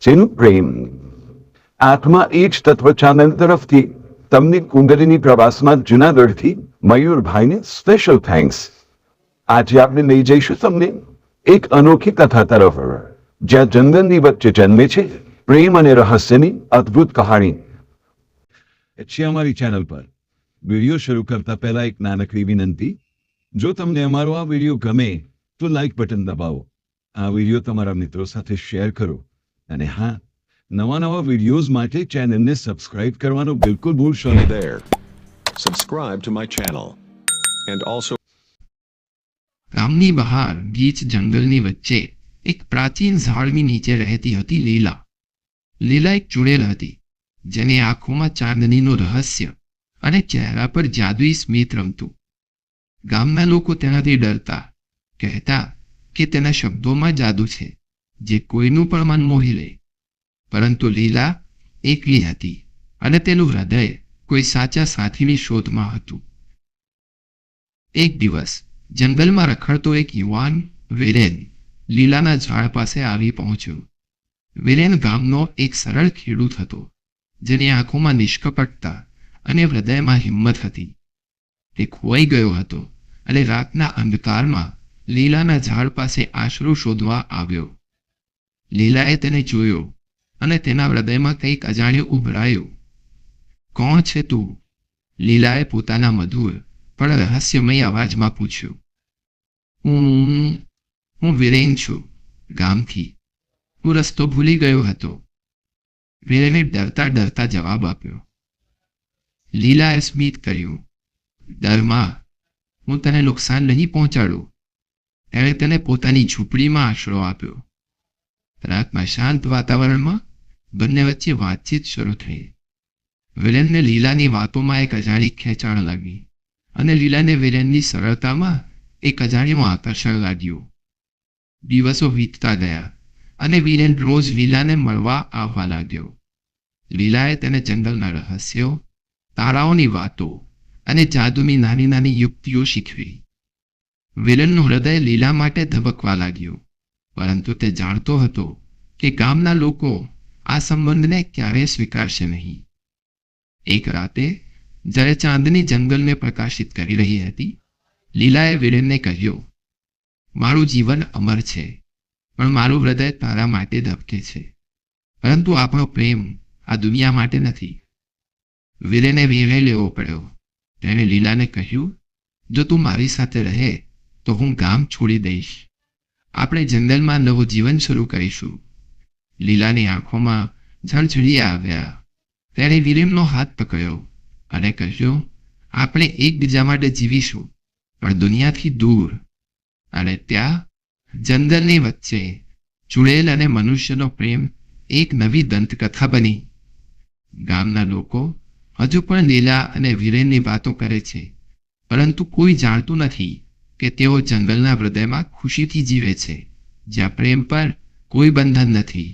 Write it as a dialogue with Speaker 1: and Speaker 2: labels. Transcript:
Speaker 1: જેનું પ્રેમ આત્મા એ જ તત્વ ચેનલ તરફથી તમને કુંડલીની પ્રવાસમાં જુનાગઢથી મયુરભાઈને સ્પેશિયલ થેન્ક્સ. આજે આપણે લઈ જઈશું તમને એક અનોખી કથા તરફ, જ્યાં જંગલની વચ્ચે જન્મે છે પ્રેમ અને રહસ્યની અદ્ભુત કહાણી. છે અમારી ચેનલ પર વિડીયો શરૂ કરતા પહેલા એક નાનકડી વિનંતી. જો તમને અમારો આ વિડીયો ગમે તો લાઈક બટન દબાવો, આ વિડીયો તમારા મિત્રો સાથે શેર કરો, અને હા, નવા વિડીયોઝ માટે ચેનલને સબસ્ક્રાઇબ કરવાનું બિલકુલ ભૂલશો નહીં.
Speaker 2: There. Subscribe to my channel. And also
Speaker 3: ગામની બહાર ગીચ જંગલની વચ્ચે એક પ્રાચીન ઝાડની નીચે રહેતી હતી લીલા. લીલા એક ચૂડેલ હતી, જેની આંખોમાં ચાંદનીનું રહસ્ય અને ચહેરા પર જાદુઈ સ્મિત રમતું. ગામના લોકો તેનાથી ડરતા, કહેતા કે તેના શબ્દોમાં જાદુ છે જે કોઈનું પણ મન મોહી લે. પરંતુ લીલા એકલી હતી અને તેનું હૃદય કોઈ સાચા સાથીની શોધમાં હતું. એક દિવસ જંગલમાં રખડતો એક યુવાન વિરેન લીલાના ઝાડ પાસે આવી પહોંચ્યો. વિરેન ગામનો એક સરળ ખેડૂત હતો, જેની આંખોમાં નિષ્કપટતા અને હૃદયમાં હિંમત હતી. તે ખોવાઈ ગયો હતો અને રાતના અંધકારમાં લીલાના ઝાડ પાસે આશરો શોધવા આવ્યો. લીલાએ તેને જોયો અને તેના હૃદયમાં કંઈક અજાણ્યું ઉભરાયું. કોણ છે તું? લીલાએ પોતાના મધુર પણ રહસ્યમય અવાજમાં પૂછ્યું. હું વિરેન છું, ગામથી. હું રસ્તો ભૂલી ગયો હતો, વિરેને ડરતા ડરતા જવાબ આપ્યો. લીલાએ સ્મિત કર્યું. ડરમાં હું તને નુકસાન નહીં પહોંચાડું. તેણે તેને પોતાની ઝૂંપડીમાં આશરો આપ્યો. રાતમાં શાંત વાતાવરણમાં બંને વચ્ચે વાતચીત શરૂ થઈ. વિરેનને લીલાની વાતોમાં એક અજાણી ખેંચાણ લાગી, અને લીલાને વિરેનની સરળતામાં એક અજાણ્યું આકર્ષણ લાગ્યું. દિવસો વીતતા ગયા અને વિરેન રોજ લીલાને મળવા આવવા લાગ્યો. લીલાએ તેને જંગલના રહસ્યો, તારાઓની વાતો અને જાદુની નાની નાની યુક્તિઓ શીખવી. વિરેનનું હૃદય લીલા માટે ધબકવા લાગ્યું, પરંતુ તે જાણતો હતો કે ગામના લોકો આ સંબંધને ક્યારેય સ્વીકારશે નહીં. એક રાતે જ્યારે ચાંદની જંગલને પ્રકાશિત કરી રહી હતી, લીલાએ વિરેનને કહ્યું, મારું જીવન અમર છે, પણ મારું હૃદય તારા માટે ધબકે છે. પરંતુ આપણો પ્રેમ આ દુનિયા માટે નથી. વિરેને નિર્ણય લેવો પડ્યો. તેણે લીલાને કહ્યું, જો તું મારી સાથે રહે તો હું ગામ છોડી દઈશ. આપણે જંગલમાં નવું જીવન શરૂ કરીશું. લીલાની આંખોમાં ઝળઝળિયા આવ્યા. તેણે વિરેનનો હાથ પકડ્યો અને કહ્યું, આપણે એકબીજા માટે જીવીશું, પણ દુનિયાથી દૂર. અને ત્યાં જંગલની વચ્ચે ચૂડેલ અને મનુષ્યનો પ્રેમ એક નવી દંતકથા બની. ગામના લોકો હજુ પણ લીલા અને વિરેનની વાતો કરે છે, પરંતુ કોઈ જાણતું નથી કે તેઓ જંગલના હૃદયમાં ખુશીથી જીવે છે, જ્યાં પ્રેમ પર કોઈ બંધન નથી.